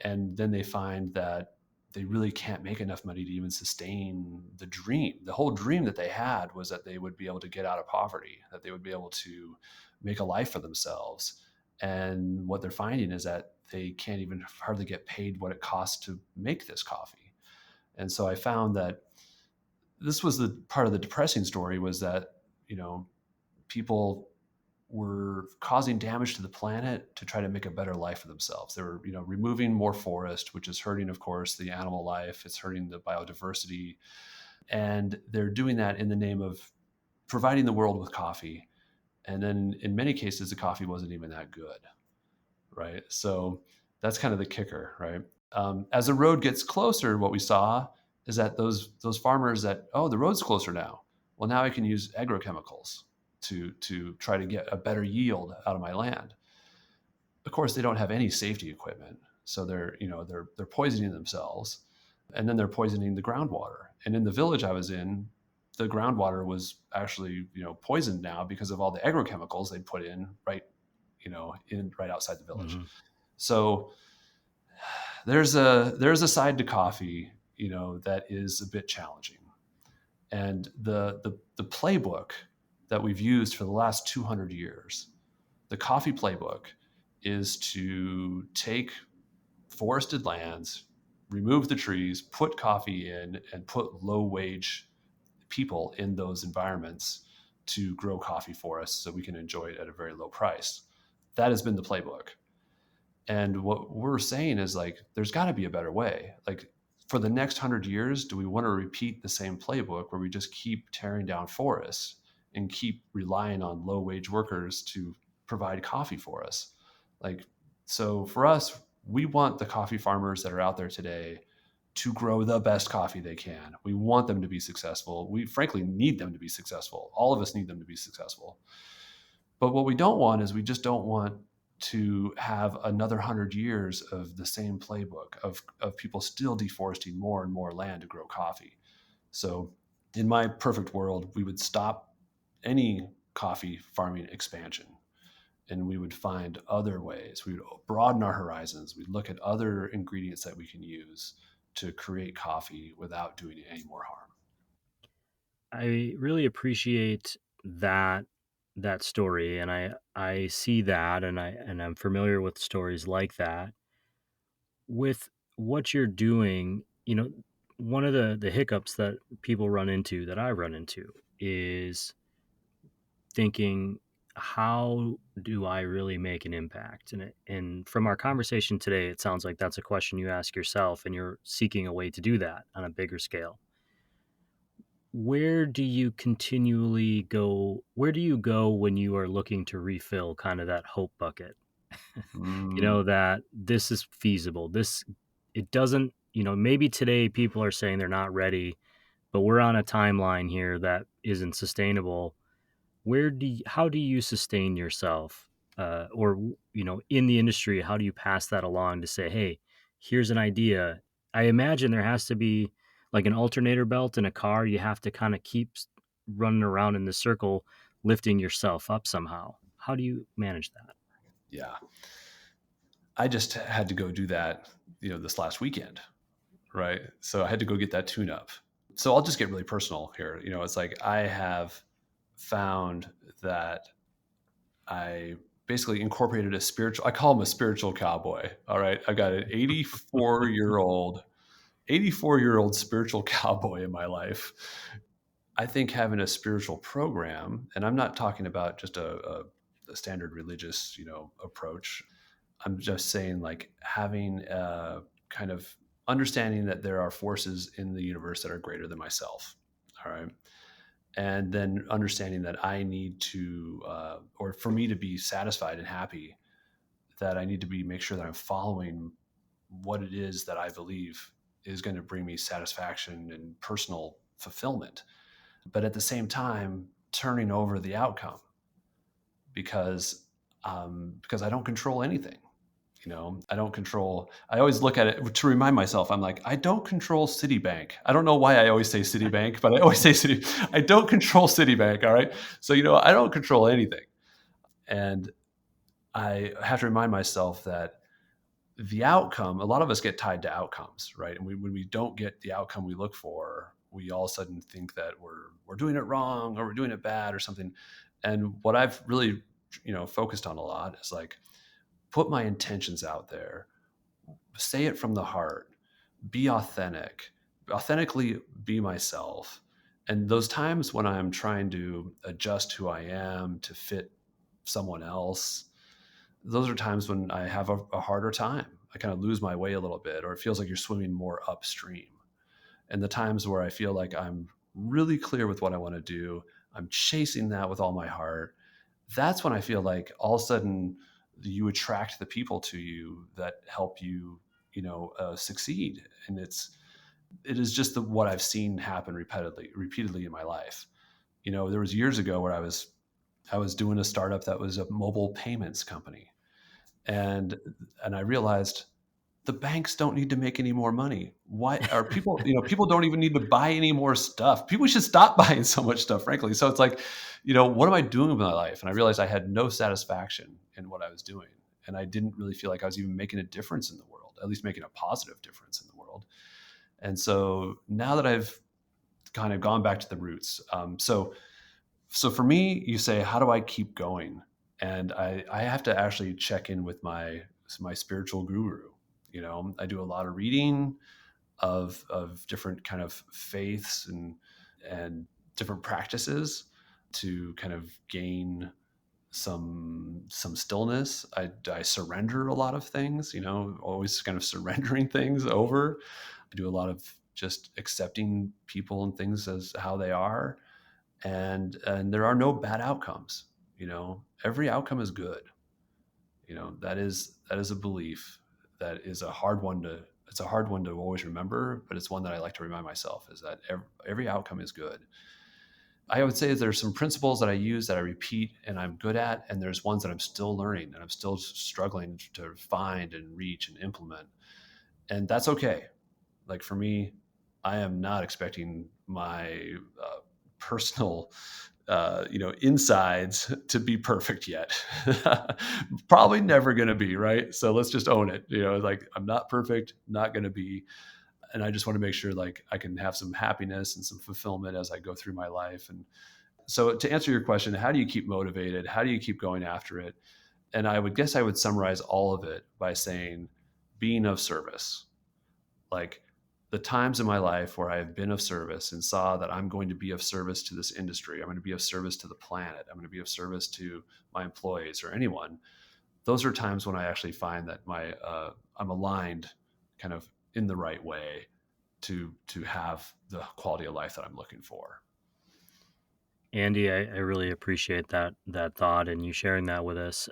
and then they find that they really can't make enough money to even sustain the dream. The whole dream that they had was that they would be able to get out of poverty, that they would be able to make a life for themselves. And what they're finding is that they can't even hardly get paid what it costs to make this coffee. And so I found that this was the part of the depressing story, was that people were causing damage to the planet to try to make a better life for themselves. They were, removing more forest, which is hurting, of course, the animal life. It's hurting the biodiversity. And they're doing that in the name of providing the world with coffee. And then in many cases, the coffee wasn't even that good, right? So that's kind of the kicker, right? As the road gets closer, what we saw is that those farmers the road's closer now. Well, now I can use agrochemicals to try to get a better yield out of my land. Of course, they don't have any safety equipment, so they're poisoning themselves, and then they're poisoning the groundwater. And in the village I was in, the groundwater was actually poisoned now because of all the agrochemicals they put in right outside the village. Mm-hmm. So there's a side to coffee that is a bit challenging, and the playbook that we've used for the last 200 years, the coffee playbook, is to take forested lands, remove the trees, put coffee in, and put low wage people in those environments to grow coffee for us so we can enjoy it at a very low price. That has been the playbook. And what we're saying is, like, there's got to be a better way. Like, for the next 100 years, do we want to repeat the same playbook where we just keep tearing down forests and keep relying on low wage workers to provide coffee for us? Like, so for us, we want the coffee farmers that are out there today to grow the best coffee they can. We want them to be successful. We frankly need them to be successful. All of us need them to be successful. But what we don't want is, we just don't want to have another 100 years of the same playbook of people still deforesting more and more land to grow coffee. So in my perfect world, we would stop any coffee farming expansion, and we would find other ways. We would broaden our horizons. We'd look at other ingredients that we can use to create coffee without doing any more harm. I really appreciate that story, and I see that, and I'm familiar with stories like that. With what you're doing, one of the hiccups that people run into, that I run into, is thinking, how do I really make an impact? And from our conversation today, it sounds like that's a question you ask yourself, and you're seeking a way to do that on a bigger scale. Where do you continually go? Where do you go when you are looking to refill kind of that hope bucket? That this is feasible. It doesn't, maybe today people are saying they're not ready, but we're on a timeline here that isn't sustainable. How do you sustain yourself? Or, in the industry, how do you pass that along to say, hey, here's an idea? I imagine there has to be like an alternator belt in a car. You have to kind of keep running around in the circle, lifting yourself up somehow. How do you manage that? Yeah. I just had to go do that, this last weekend, right? So I had to go get that tune up. So I'll just get really personal here. It's like, I have found that I basically incorporated I call him a spiritual cowboy. All right. I got an 84-year-old spiritual cowboy in my life. I think having a spiritual program, and I'm not talking about just a standard religious, approach. I'm just saying, like, having a kind of understanding that there are forces in the universe that are greater than myself. All right. And then understanding that I need to, or for me to be satisfied and happy, that I need to make sure that I'm following what it is that I believe is going to bring me satisfaction and personal fulfillment. but at the same time, turning over the outcome because I don't control anything. I don't control. I always look at it to remind myself. I'm like, I don't control Citibank. I don't know why I always say Citibank, but I always say Citi. I don't control Citibank. All right, so I don't control anything, and I have to remind myself that the outcome. A lot of us get tied to outcomes, right? And when we don't get the outcome we look for, we all of a sudden think that we're doing it wrong or we're doing it bad or something. And what I've really focused on a lot is like, put my intentions out there, say it from the heart, be authentically be myself. And those times when I'm trying to adjust who I am to fit someone else, those are times when I have a harder time. I kind of lose my way a little bit, or it feels like you're swimming more upstream. And the times where I feel like I'm really clear with what I want to do, I'm chasing that with all my heart, that's when I feel like all of a sudden you attract the people to you that help you, succeed. And it is just what I've seen happen repeatedly in my life. There was years ago where I was doing a startup that was a mobile payments company. And I realized the banks don't need to make any more money. Why are people, people don't even need to buy any more stuff. People should stop buying so much stuff, frankly. So it's like, what am I doing with my life? And I realized I had no satisfaction in what I was doing. And I didn't really feel like I was even making a difference in the world, at least making a positive difference in the world. And so now that I've kind of gone back to the roots. So for me, you say, how do I keep going? And I have to actually check in with my spiritual guru. I do a lot of reading of different kind of faiths and different practices to kind of gain some stillness. I surrender a lot of things, always kind of surrendering things over. I do a lot of just accepting people and things as how they are. And there are no bad outcomes. Every outcome is good. That is a belief that is it's a hard one to always remember, but it's one that I like to remind myself, is that every outcome is good. I would say there's some principles that I use that I repeat and I'm good at, and there's ones that I'm still learning and I'm still struggling to find and reach and implement. And that's okay. Like for me, I am not expecting my personal insides to be perfect yet. Probably never going to be, right? So let's just own it. Like I'm not perfect, not going to be. And I just want to make sure like I can have some happiness and some fulfillment as I go through my life. And so to answer your question, how do you keep motivated? How do you keep going after it? And I would summarize all of it by saying being of service. Like the times in my life where I have been of service and saw that I'm going to be of service to this industry, I'm going to be of service to the planet, I'm going to be of service to my employees or anyone. Those are times when I actually find that I'm aligned kind of in the right way to have the quality of life that I'm looking for. Andy, I really appreciate that thought and you sharing that with us.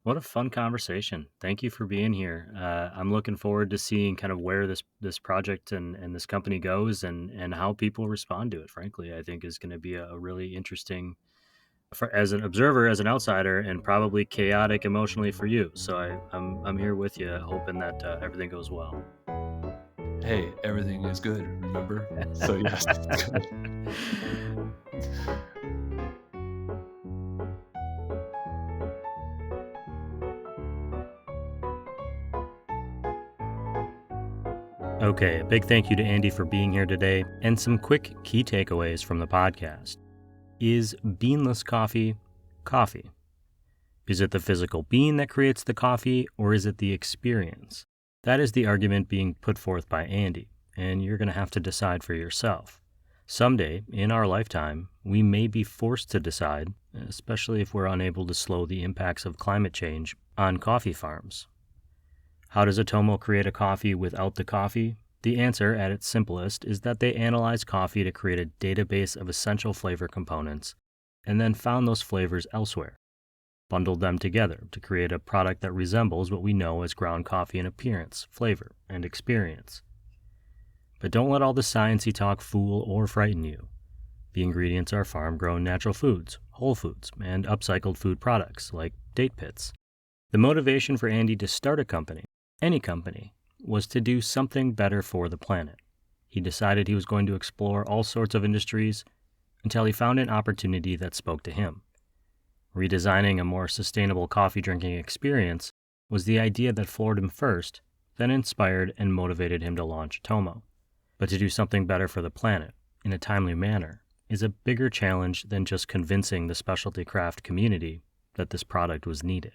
What a fun conversation. Thank you for being here. I'm looking forward to seeing kind of where this project and this company goes and how people respond to it. Frankly, I think is going to be a really interesting, as an observer, as an outsider, and probably chaotic emotionally for you. So I'm here with you, hoping that everything goes well. Hey, everything is good, remember? So yes. Okay, a big thank you to Andy for being here today, and some quick key takeaways from the podcast. Is beanless coffee coffee? Is it the physical bean that creates the coffee, or is it the experience? That is the argument being put forth by Andy, and you're going to have to decide for yourself. Someday, in our lifetime, we may be forced to decide, especially if we're unable to slow the impacts of climate change, on coffee farms. How does Atomo create a coffee without the coffee? The answer, at its simplest, is that they analyze coffee to create a database of essential flavor components, and then found those flavors elsewhere, bundled them together to create a product that resembles what we know as ground coffee in appearance, flavor, and experience. But don't let all the sciencey talk fool or frighten you. The ingredients are farm-grown natural foods, whole foods, and upcycled food products like date pits. The motivation for Andy to start a company, any company, was to do something better for the planet. He decided he was going to explore all sorts of industries until he found an opportunity that spoke to him. Redesigning a more sustainable coffee drinking experience was the idea that floored him first, then inspired and motivated him to launch Atomo. But to do something better for the planet, in a timely manner, is a bigger challenge than just convincing the specialty craft community that this product was needed.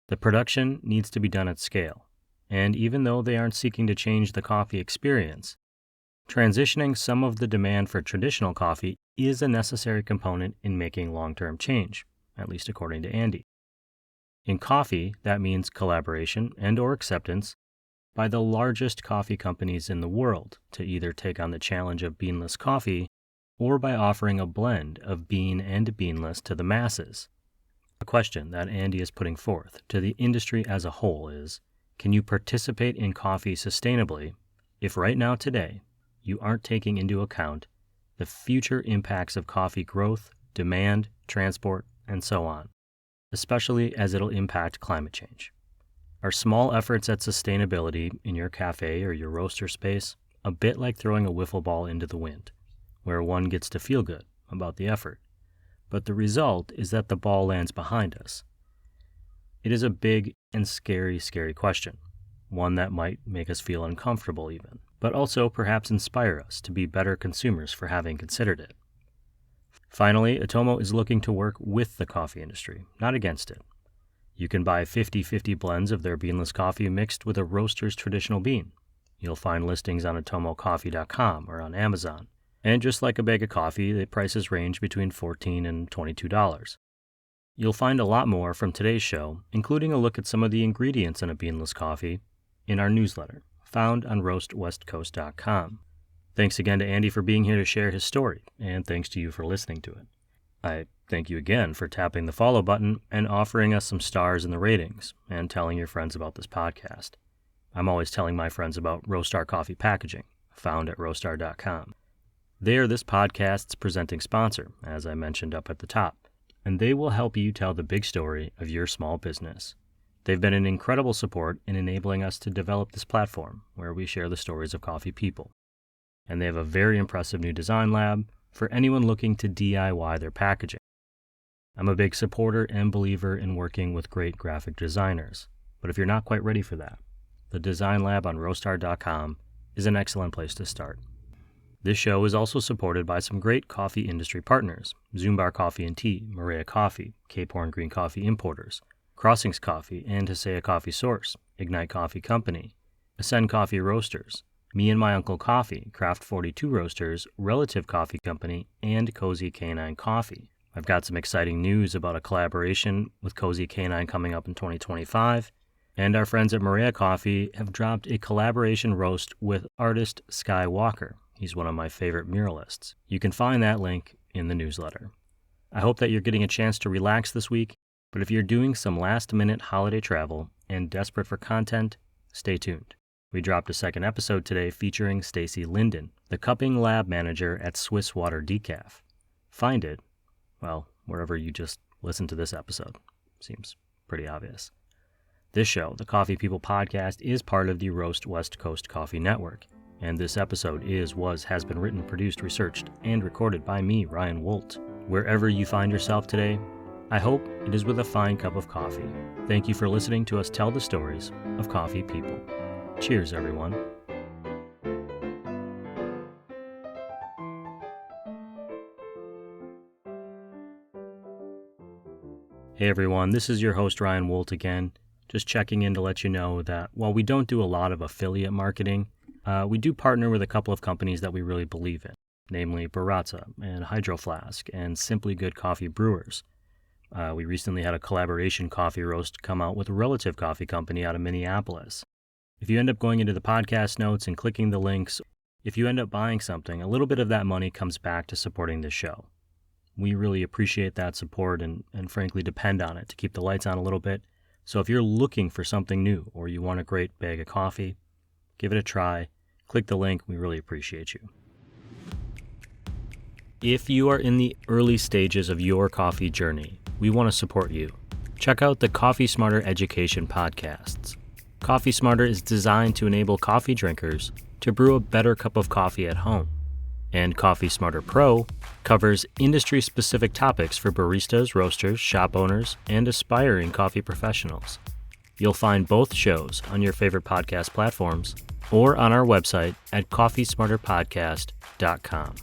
The production needs to be done at scale, and even though they aren't seeking to change the coffee experience, transitioning some of the demand for traditional coffee is a necessary component in making long-term change, at least according to Andy. In coffee, that means collaboration and/or acceptance by the largest coffee companies in the world to either take on the challenge of beanless coffee or by offering a blend of bean and beanless to the masses. A question that Andy is putting forth to the industry as a whole is, can you participate in coffee sustainably if right now today you aren't taking into account the future impacts of coffee growth, demand, transport, and so on, especially as it'll impact climate change? Are small efforts at sustainability in your cafe or your roaster space a bit like throwing a wiffle ball into the wind, where one gets to feel good about the effort, but the result is that the ball lands behind us? It is a big and scary question, one that might make us feel uncomfortable even, but also perhaps inspire us to be better consumers for having considered it. Finally, Atomo is looking to work with the coffee industry, not against it. You can buy 50/50 blends of their beanless coffee mixed with a roaster's traditional bean. You'll find listings on atomocoffee.com or on Amazon. And just like a bag of coffee, the prices range between $14 and $22. You'll find a lot more from today's show, including a look at some of the ingredients in a beanless coffee, in our newsletter, found on roastwestcoast.com. Thanks again to Andy for being here to share his story, and thanks to you for listening to it. I thank you again for tapping the follow button and offering us some stars in the ratings, and telling your friends about this podcast. I'm always telling my friends about Roastar Coffee Packaging, found at roastar.com. They are this podcast's presenting sponsor, as I mentioned up at the top, and they will help you tell the big story of your small business. They've been an incredible support in enabling us to develop this platform where we share the stories of coffee people. And they have a very impressive new design lab for anyone looking to DIY their packaging. I'm a big supporter and believer in working with great graphic designers, but if you're not quite ready for that, the design lab on roastar.com is an excellent place to start. This show is also supported by some great coffee industry partners: Zumbar Coffee and Tea, Maria Coffee, Cape Horn Green Coffee Importers, Crossings Coffee and Hisea Coffee Source, Ignite Coffee Company, Ascend Coffee Roasters, Me and My Uncle Coffee, Craft 42 Roasters, Relative Coffee Company, and Cozy Canine Coffee. I've got some exciting news about a collaboration with Cozy Canine coming up in 2025, and our friends at Maria Coffee have dropped a collaboration roast with artist Sky Walker. He's one of my favorite muralists. You can find that link in the newsletter. I hope that you're getting a chance to relax this week, but if you're doing some last-minute holiday travel and desperate for content, stay tuned. We dropped a second episode today featuring Stacy Linden, the cupping lab manager at Swiss Water Decaf. Find it, well, wherever you just listen to this episode. Seems pretty obvious. This show, the Coffee People Podcast, is part of the Roast West Coast Coffee Network. And this episode has been written, produced, researched, and recorded by me, Ryan Woldt. Wherever you find yourself today, I hope it is with a fine cup of coffee. Thank you for listening to us tell the stories of coffee people. Cheers, everyone. Hey, everyone, this is your host, Ryan Woldt again. Just checking in to let you know that while we don't do a lot of affiliate marketing, we do partner with a couple of companies that we really believe in, namely Baristas and Hydro Flask and Simply Good Coffee Brewers. We recently had a collaboration coffee roast come out with a Relative Coffee Company out of Minneapolis. If you end up going into the podcast notes and clicking the links, if you end up buying something, a little bit of that money comes back to supporting this show. We really appreciate that support and frankly depend on it to keep the lights on a little bit. So if you're looking for something new or you want a great bag of coffee, give it a try. click the link. We really appreciate you. If you are in the early stages of your coffee journey, we want to support you. Check out the Coffee Smarter Education podcasts. Coffee Smarter is designed to enable coffee drinkers to brew a better cup of coffee at home. And Coffee Smarter Pro covers industry-specific topics for baristas, roasters, shop owners, and aspiring coffee professionals. You'll find both shows on your favorite podcast platforms or on our website at coffeesmarterpodcast.com.